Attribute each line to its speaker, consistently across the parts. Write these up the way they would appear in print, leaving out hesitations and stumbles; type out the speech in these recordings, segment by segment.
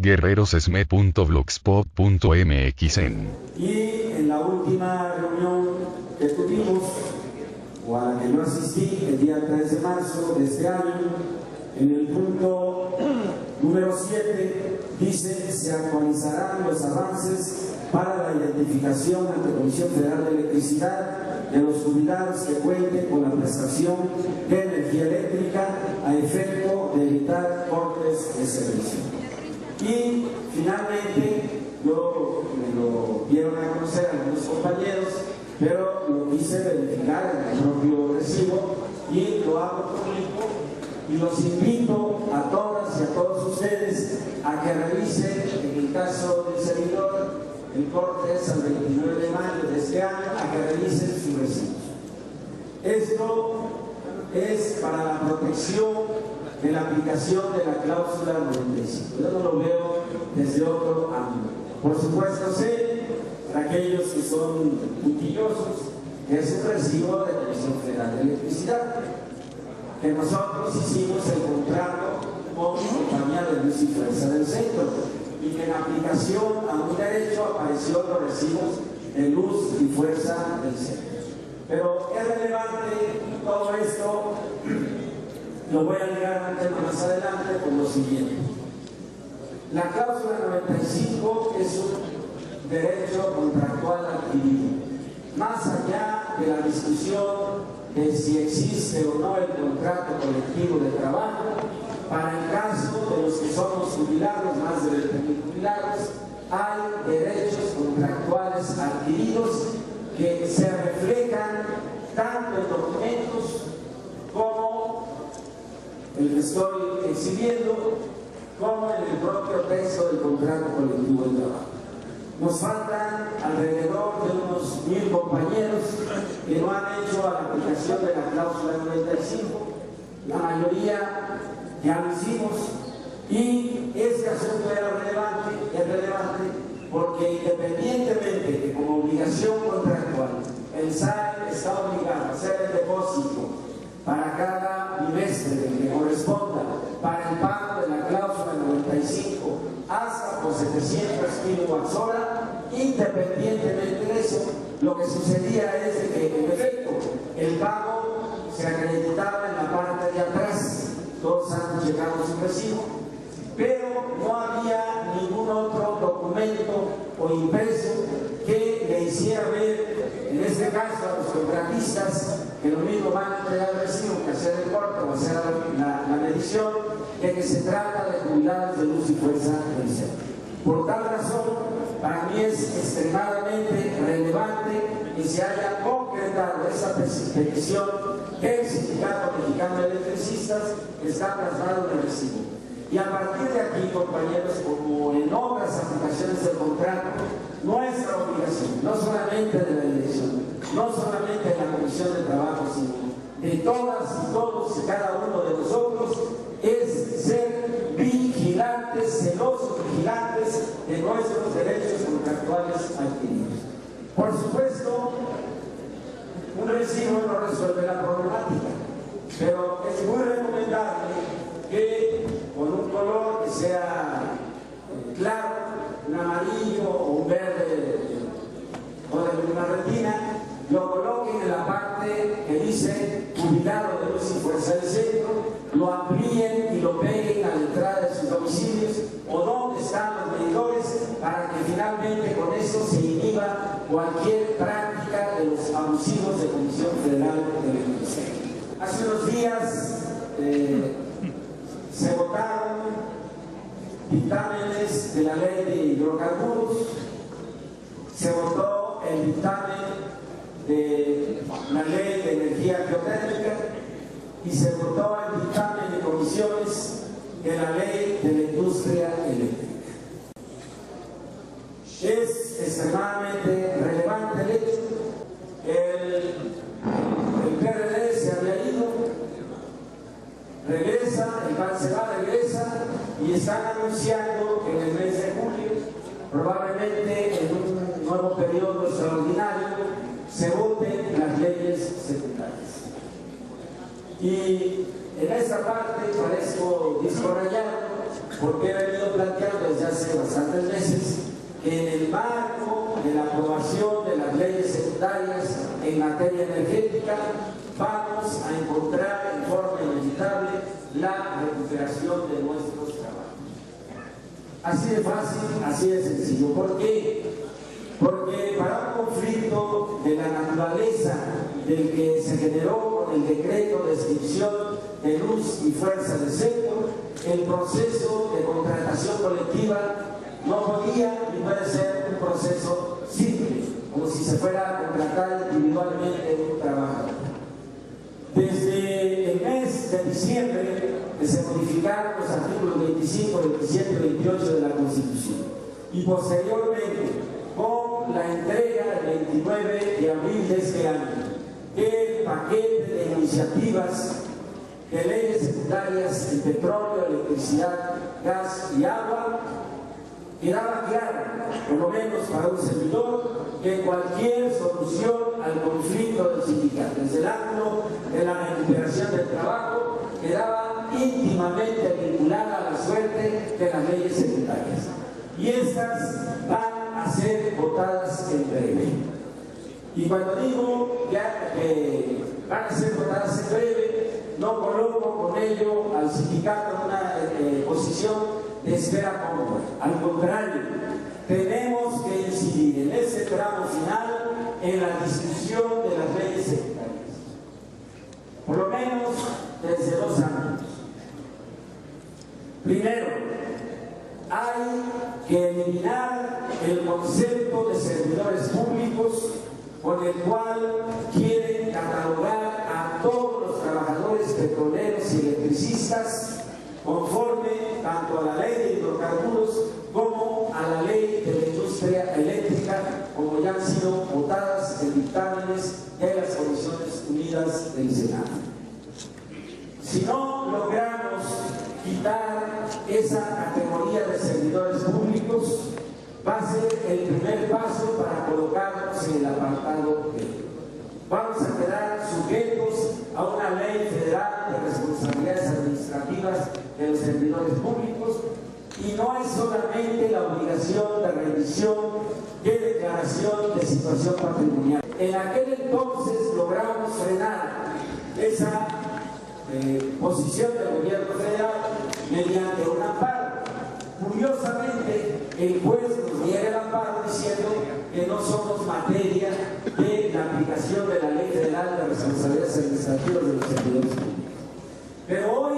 Speaker 1: guerrerosesme.blogspot.mx.
Speaker 2: Y en la última reunión que tuvimos, o a la que no asistí, el día 3 de marzo de este año, en el punto número 7, dice: se actualizarán los avances para la identificación ante la Comisión Federal de Electricidad de los jubilados que cuenten con la prestación de energía eléctrica a efecto de evitar cortes de servicio. Y finalmente, yo me lo dieron a conocer a algunos compañeros, pero lo quise verificar en el propio recibo y lo hago público, y los invito a todas y a todos ustedes a que revisen, en el caso del servidor, el corte es al 29 de mayo de este año, a que revisen sus recibos. Esto es para la protección de la aplicación de la cláusula 95. Yo no lo veo desde otro ángulo. Por supuesto, sé, para aquellos que son puntillosos, que es un recibo de la Comisión Federal de Electricidad, que nosotros hicimos el contrato con la compañía de luz y fuerza del centro, y que en aplicación a un derecho apareció los recibos de luz y fuerza del centro. Pero es relevante todo esto, lo voy a ligar un tema más adelante con lo siguiente. La cláusula 95 es un derecho contractual adquirido. Más allá de la discusión de si existe o no el contrato colectivo de trabajo, para el caso de los que somos jubilados, más de 20.000 jubilados, hay derechos contractuales adquiridos que se reflejan tanto en documentos como el que estoy exhibiendo, como en el propio texto del contrato colectivo de trabajo. Nos faltan alrededor de unos 1.000 compañeros que no han hecho la aplicación de la cláusula 95. La mayoría ya lo hicimos, y este asunto es relevante porque independientemente de que como obligación contractual el SAE está obligado a hacer el depósito para cada bimestre que corresponda para el pago de la cláusula 95 hasta por 700 kWh, independientemente de eso, lo que sucedía es de que en efecto el pago se acreditaba en la parte de atrás. Todos han llegado a su recibo, pero no había ningún otro documento o impreso que le hiciera ver, en este caso a los contratistas, que lo mismo van a entregar el recibo que hacer el corte o hacer la medición, de que se trata de jubilados de luz y fuerza del centro. Por tal razón, para mí es extremadamente relevante que se haya concretado esa petición que el Sindicato Mexicano de Electricistas está plasmado en el recibo. Y a partir de aquí, compañeros, como en otras aplicaciones del contrato, nuestra obligación, no solamente de la dirección, no solamente de la Comisión de Trabajo, sino de todas y todos y cada uno de nosotros, es ser vigilantes, celosos vigilantes de nuestros derechos contractuales adquiridos. Por supuesto, un recibo no resuelve la problemática, pero es muy recomendable que con un color que sea claro, un amarillo o un verde o de una retina, lo coloquen en la parte que dice jubilado de luz y fuerza del centro, lo amplíen y lo peguen a la entrada de sus domicilios o donde están los medidores, para que finalmente con eso se inhiba cualquier práctica de los abusivos de Comisión Federal de Electricidad. Hace unos días se votaron dictámenes de la ley de hidrocarburos, se votó el dictamen de la ley de energía geotérmica y se votó el dictamen de comisiones de la ley de la industria eléctrica. Es extremadamente relevante el hecho. El PRD se había ido, regresa, el PAN se va, regresa, y están anunciando que en el mes de julio, probablemente en un nuevo periodo extraordinario, se voten las leyes secundarias. Y en esta parte parezco disco rayado, porque he venido planteando desde hace hace bastantes meses que en el marco de la aprobación de las leyes secundarias en materia energética vamos a encontrar en forma inevitable la recuperación de nuestros trabajos. Así de fácil, así de sencillo. ¿Por qué? Porque para un conflicto de la naturaleza del que se generó con el decreto de extinción de luz y fuerza del sector, el proceso de contratación colectiva no podía ni puede ser un proceso simple, como si se fuera a contratar individualmente un trabajador. Desde el mes de diciembre que se modificaron los artículos 25, 27 y 28 de la Constitución, y posteriormente con la entrega el 29 de abril de este año del paquete de iniciativas de leyes secundarias en petróleo, electricidad, gas y agua, quedaba claro, por lo menos para un servidor, que cualquier solución al conflicto del sindicato, desde el ángulo de la recuperación del trabajo, quedaba íntimamente vinculada a la suerte de las leyes secundarias. Y estas van a ser votadas en breve. Y cuando digo que van a ser votadas en breve, no coloco con ello al sindicato en una posición de espera cómoda. Al contrario, tenemos que incidir en ese tramo final en la discusión de las leyes secundarias, por lo menos desde 2 ámbitos. Primero, hay que eliminar el concepto de servidores públicos con el cual quieren catalogar a todos los trabajadores petroleros y electricistas conforme tanto a la ley de hidrocarburos como a la ley de la industria eléctrica, como ya han sido votadas en dictámenes de las Comisiones Unidas del Senado. Si no logramos quitar esa categoría de servidores públicos, va a ser el primer paso para colocarnos en el apartado B. Vamos a quedar sujetos a una ley federal de responsabilidades administrativas de los servidores públicos, y no es solamente la obligación de rendición de declaración de situación patrimonial. En aquel entonces logramos frenar esa posición del gobierno federal mediante un amparo. Curiosamente, el juez nos niega el amparo diciendo que no somos materia de la aplicación de la Ley Federal de Responsabilidades Administrativas de los Servidores Públicos. Pero hoy,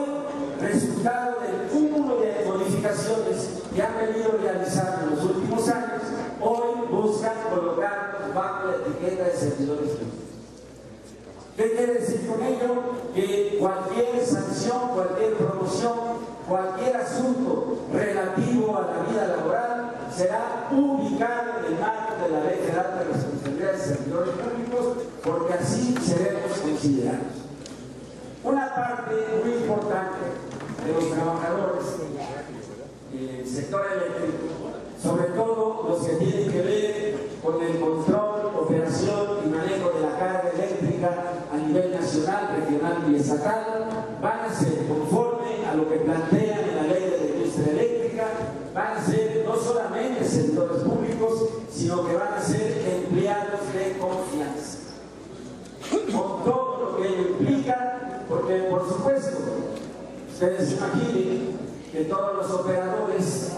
Speaker 2: resultado del cúmulo de modificaciones que han venido realizando en los últimos años, hoy buscan colocarnos bajo la etiqueta de servidores públicos. ¿Qué quiere decir con ello? Que cualquier sanción, cualquier promoción, cualquier asunto relativo a la vida laboral será ubicado en el marco de la Ley Federal de Responsabilidades de Servidores Públicos, porque así seremos considerados. Una parte muy importante de los trabajadores del sector eléctrico, sobre todo los que tienen que ver con el control, operación y manejo de la carga eléctrica a nivel nacional, regional y estatal, van a ser, conforme a lo que plantean en la ley de la industria eléctrica, van a ser no solamente servidores públicos, sino que van a ser empleados de confianza, con todo lo que ello implica, porque por supuesto, ustedes imaginen que todos los operadores,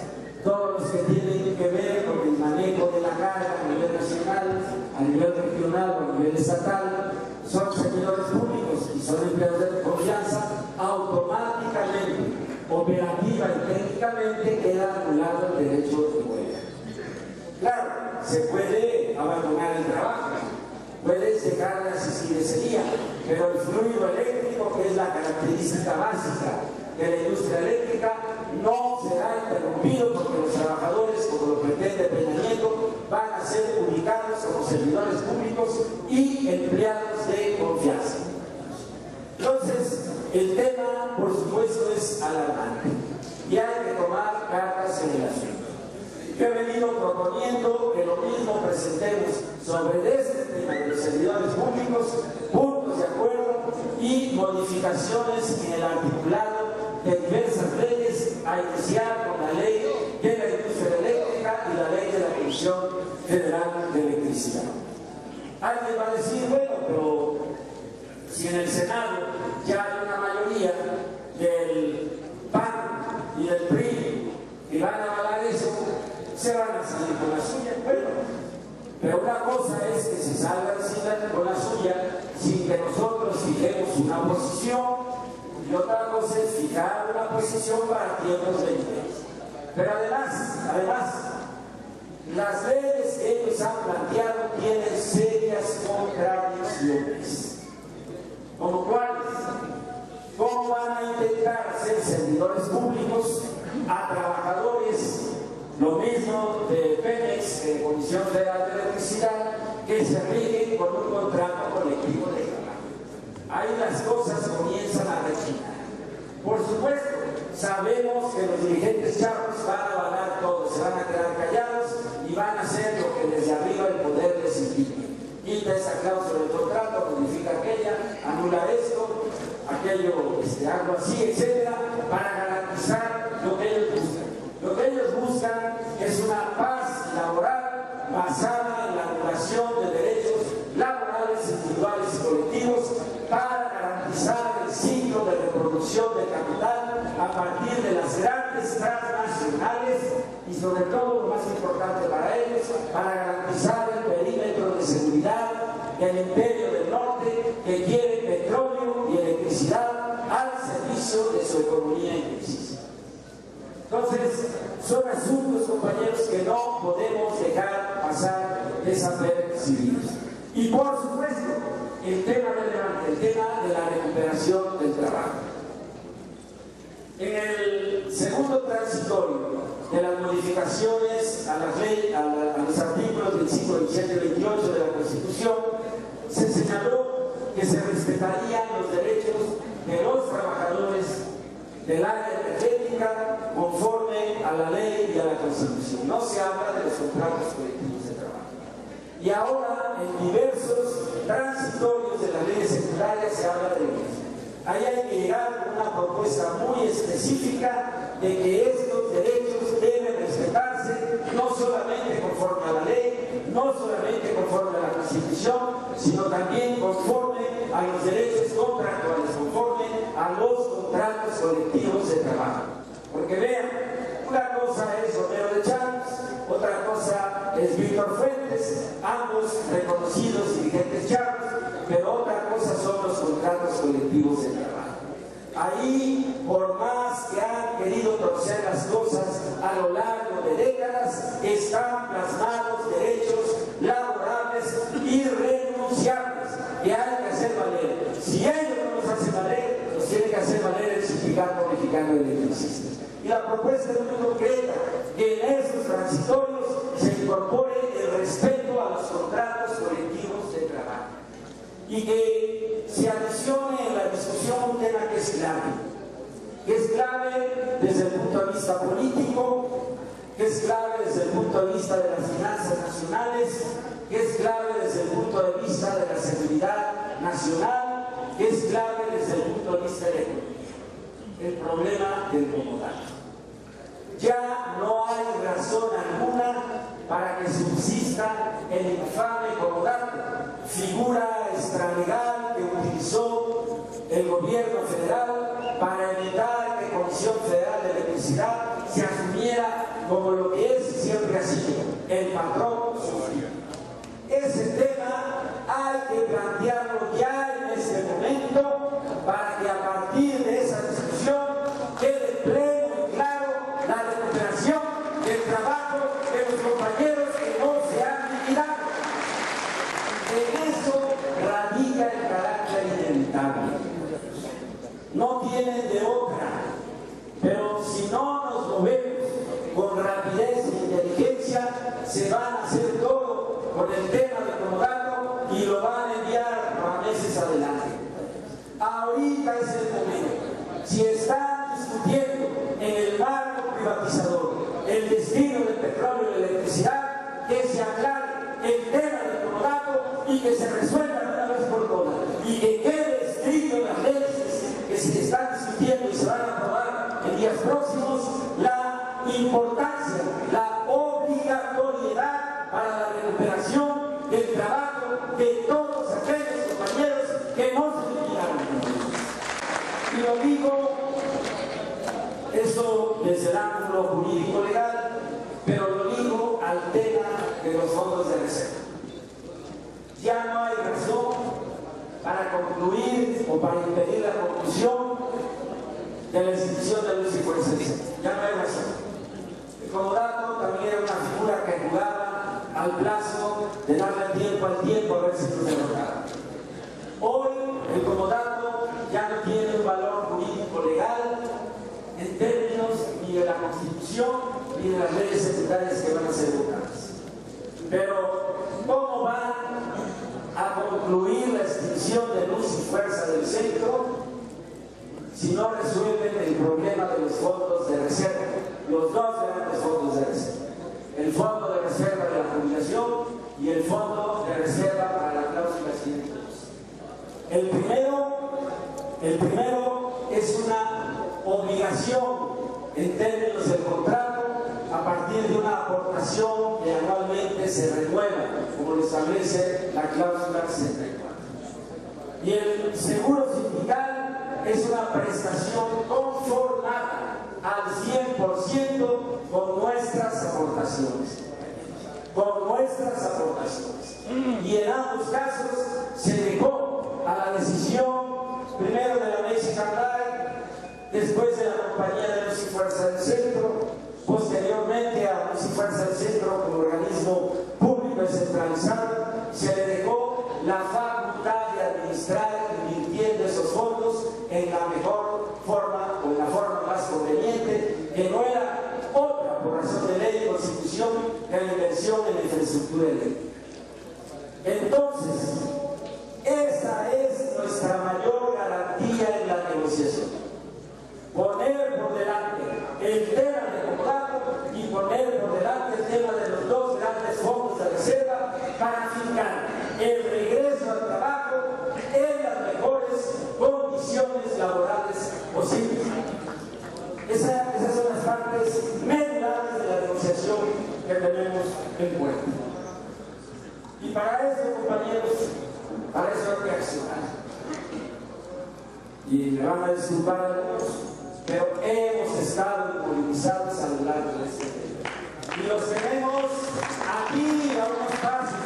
Speaker 2: todos los que tienen que ver con el manejo de la carga a nivel nacional, a nivel regional o a nivel estatal, son servidores públicos y son empleados de confianza, automáticamente, operativa y técnicamente queda anulado el derecho de huelga. Claro, se puede abandonar el trabajo, puedes dejar de asistir ese día, pero el fluido eléctrico, que es la característica básica de la industria eléctrica, no será interrumpido, porque los trabajadores, como lo pretende Peña Nieto, van a ser ubicados como servidores públicos y empleados de confianza. Entonces, el tema, por supuesto, es alarmante y hay que tomar cartas en el asunto. Yo he venido proponiendo que lo mismo presentemos sobre este tema de los servidores públicos, puntos de acuerdo y modificaciones en el articulado de diversas leyes, a iniciar con la ley de la industria y la ley de la Comisión Federal de Electricidad. Alguien va a decir, bueno, pero si en el Senado ya hay una mayoría del PAN y del PRI y van a avalar eso, se van a salir con la suya. Bueno, pero una cosa es que se salgan con la suya sin que nosotros fijemos una posición, y otra cosa es fijar una posición para tiempos venideros. Pero además, las leyes que ellos han planteado tienen serias contradicciones. ¿Como cuáles? ¿Cómo van a intentar ser servidores públicos a trabajadores, lo mismo de Pemex, de Comisión Federal de Electricidad, que se rigen con un contrato colectivo de trabajo? Ahí las cosas comienzan a rechinar. Por supuesto, sabemos que los dirigentes charros van a avalar todo, se van a quedar callados y van a hacer lo que desde arriba el poder les impide. Quita esa cláusula del contrato, modifica aquella, anula esto, aquello, algo así, etcétera, para garantizar lo que ellos buscan. Lo que ellos buscan es una paz laboral basada en la anulación de derechos laborales, individuales y colectivos para garantizar el ciclo de reproducción del capital a partir de las grandes transnacionales y sobre todo, lo más importante para ellos, para garantizar el perímetro de seguridad del imperio del norte que quiere petróleo y electricidad al servicio de su economía en crisis. Entonces, son asuntos, compañeros, que no podemos dejar pasar desapercibidos. Y por supuesto, el tema relevante, el tema de la recuperación del trabajo. En el segundo transitorio de las modificaciones a la ley, a los artículos 25, 27 y 28 de la Constitución, se señaló que se respetarían los derechos de los trabajadores del área energética conforme a la ley y a la Constitución. No se habla de los contratos colectivos de trabajo. Y ahora, en diversos transitorios de las leyes secundarias se habla de lo mismo. Ahí hay que llegar con una propuesta muy específica de que estos derechos deben respetarse no solamente conforme a la ley, no solamente conforme a la Constitución, sino también conforme a los derechos contractuales, conforme a los contratos colectivos de trabajo. Porque vean, una cosa es Romero de Chávez, otra cosa es Víctor Fuentes, ambos reconocidos dirigentes charros, pero otra cosa son los contratos colectivos de trabajo. Ahí, por más que han querido torcer las cosas a lo largo de décadas, están plasmados derechos laborables irrenunciables que hay que hacer valer. Si ellos no los hacen valer, los tiene que hacer valer el Sindicato Mexicano de Electricistas. Y la propuesta es muy concreta, que en esos transitorios se incorpore el respeto a los contratos colectivos de trabajo y que se adicione en la discusión un tema que es clave desde el punto de vista político, que es clave desde el punto de vista de las finanzas nacionales, que es clave desde el punto de vista de la seguridad nacional, que es clave desde el punto de vista de la economía. El problema del comodato. Ya no hay razón alguna para que subsista el infame comodato, figura extralegal que utilizó el gobierno federal para evitar que Comisión Federal de Electricidad se asumiera como lo que es y siempre ha sido, el patrón social. Ese tema hay que plantearlo ya en este momento para que a partir de esa discusión quede pleno y claro la recuperación del trabajo de los compañeros que no se han liquidado. En eso radica el carácter inevitable. No tienen de otra, pero si no nos movemos con rapidez e inteligencia, se van a hacer todo con el tema del comodato y lo van a enviar a meses adelante. Ahorita es el momento. Si están discutiendo en el marco privatizador el destino del petróleo y la electricidad, que se aclare el tema del comodato y que se resuelva de una vez por todas y que quede escrito en las leyes que se están discutiendo y se van a aprobar en días próximos la importancia, la obligación para concluir o para impedir la conclusión de la institución de Luz y Fuerza del Centro. Ya no hay razón. El comodato también era una figura que jugaba al plazo de darle tiempo al tiempo a ver si nos derrotaba. Hoy el comodato ya no tiene un valor jurídico legal en términos ni de la Constitución ni de las leyes secundarias que van a ser votadas. Pero, ¿cómo van a concluir la extinción de Luz y Fuerza del Centro si no resuelven el problema de los fondos de reserva? Los dos grandes fondos de reserva. El fondo de reserva de la jubilación y el fondo de reserva para la cláusula 102. El primero es una obligación en términos del contrato a partir de una aportación que anualmente se renueva, como lo establece la cláusula 64. Y el seguro sindical es una prestación conformada al 100% con nuestras aportaciones. Y en ambos casos se dejó a la decisión primero de la Mexican Life, después de la Compañía de Luz y Fuerza del Centro, posteriormente a Luz y Fuerza del Centro como organismo público descentralizado, se le dejó la facultad de administrar invirtiendo esos fondos en la mejor forma o en la forma más conveniente, que no era otra por razón de ley y constitución que la inversión en la infraestructura eléctrica. Entonces, esa es nuestra mayor garantía en la negociación. Poner por delante el tema del comodato y poner por delante el tema de los dos grandes fondos de reserva para fijar el regreso al trabajo en las mejores condiciones laborales posibles. Esas son las partes medulares de la negociación que tenemos en cuenta. Y para eso, compañeros, para eso hay que accionar. Y me van a disculpar algunos, pero hemos estado inmovilizados a lo largo de este tema. Y los tenemos aquí a unos pasos.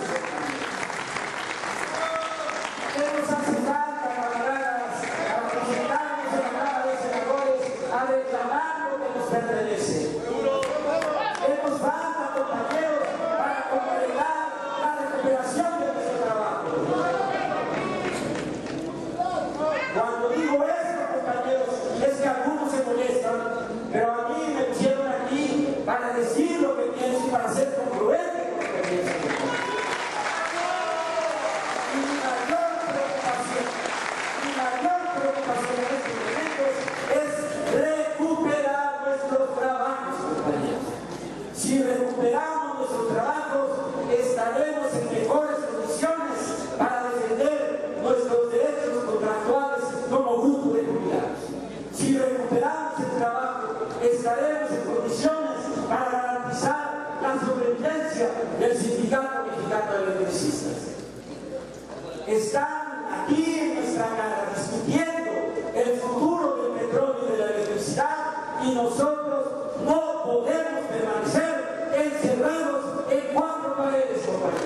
Speaker 2: ¿Qué nos hace falta, camaradas, para presentarnos en la Cámara de Senadores a reclamar lo que nos pertenece? ¿Qué nos falta, compañeros, para completar la recuperación de nuestro trabajo? Cuando digo esto, compañeros, es que algunos se molestan, pero a mí me pusieron aquí para decir lo que pienso y para ser congruente con lo que pienso. Y mi mayor preocupación en estos momentos es recuperar nuestros trabajos, compañeros. Si recuperamos nuestros trabajos, estaremos en mejores condiciones para defender nuestros derechos contractuales como grupo de jubilados. Si recuperamos el trabajo, estaremos en condiciones para garantizar la sobrevivencia del Sindicato Mexicano de Electricistas. Están aquí en nuestra cara discutiendo el futuro del petróleo y de la electricidad y nosotros no podemos permanecer encerrados en cuatro paredes, compañeros.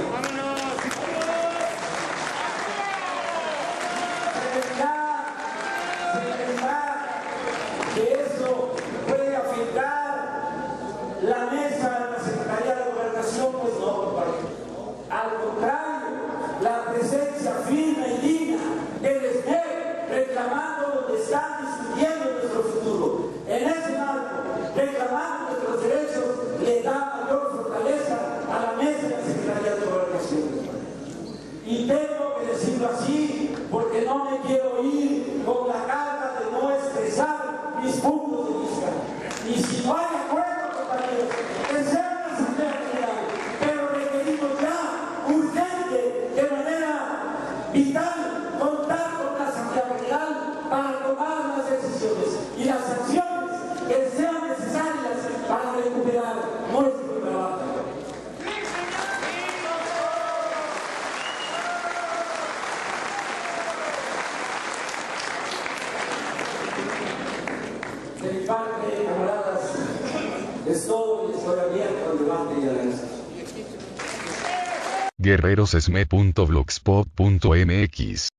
Speaker 2: Que eso puede afectar la mesa de la Secretaría de Gobernación, pues no, compañeros. Al contrario, la presencia firme y digna del SME reclamando donde están discutiendo nuestro futuro. En ese marco, reclamando nuestros derechos, le da mayor fortaleza a la mesa de la Secretaría de Gobernación. Y tengo que decirlo así porque no me quiero ir con la carga de no expresar mis puntos de vista. Y si no hay acuerdo, compañeros, que sea una asamblea general, pero requerimos ya, urgente, de manera vital, contar con la asamblea general para tomar las decisiones y las acciones que sean necesarias para recuperar nuestro trabajo. De mi parte, camaradas, es todo y estoy abierto al debate y a la discusión.
Speaker 1: guerrerosesme.blogspot.mx